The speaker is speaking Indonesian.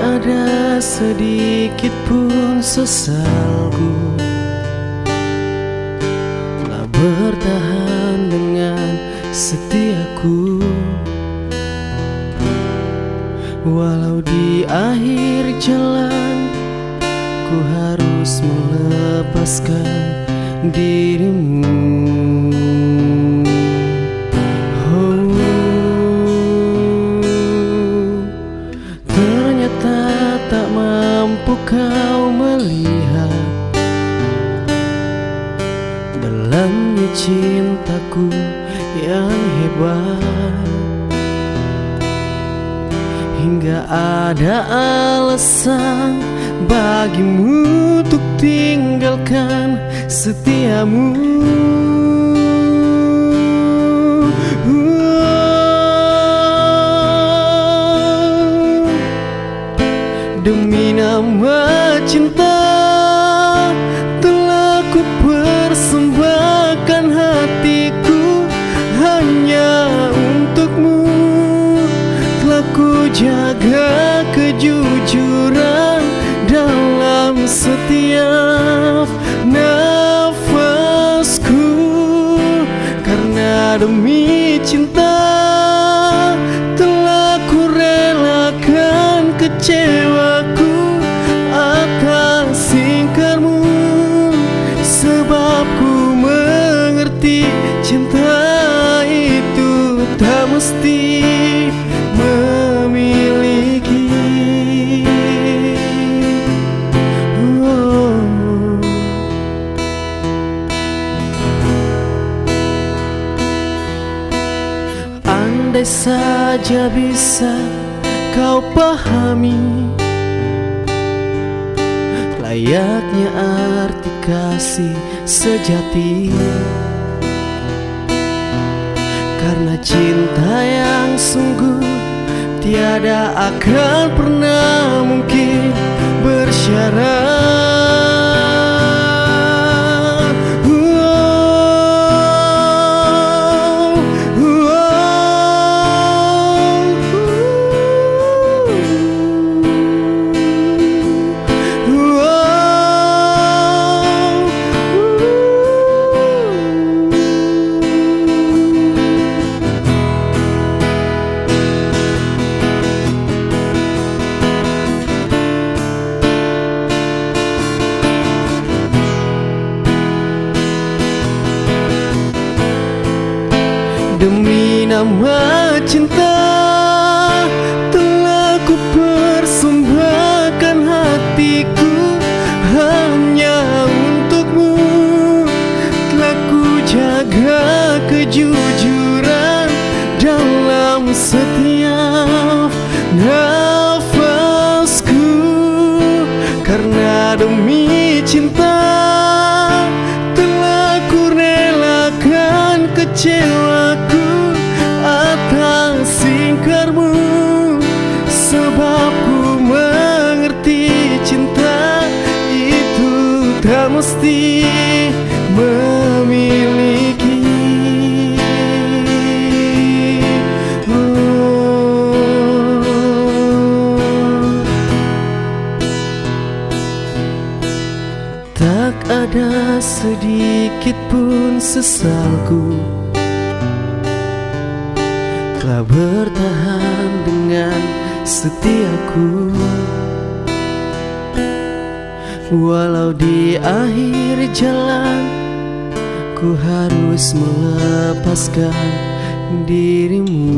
ada sedikit pun sesalku telah bertahan dengan setiaku. Walau di akhir jalan ku harus melepaskan dirimu. Ternyata tak mampu kau melihat dalamnya cintaku yang hebat, hingga ada alasan bagimu untuk tinggalkan setiamu. Demi nama cinta telah ku persembahkan hatiku hanya untukmu. Telah ku jaga kejujuran dalam setiap nafasku, karena demi cinta telah ku relakan kecewaku atas ingkarmu. Sebab ku mengerti cinta itu tak mesti memiliki. Andai saja bisa kau pahami layaknya arti kasih sejati, karena cinta yang sungguh tiada akan pernah mungkin bersyarat. Demi nama cinta telah ku persembahkan hatiku hanya untukmu. Telah ku jaga kejujuran dalam setiap nafasku, karena demi cinta telah ku relakan kecewaku atas ingkarmu. Sebab ku mengerti cinta itu tak mesti memiliki. Tak ada sedikit pun sesalku telah bertahan dengan setiaku. Walau di akhir jalan ku harus melepaskan dirimu.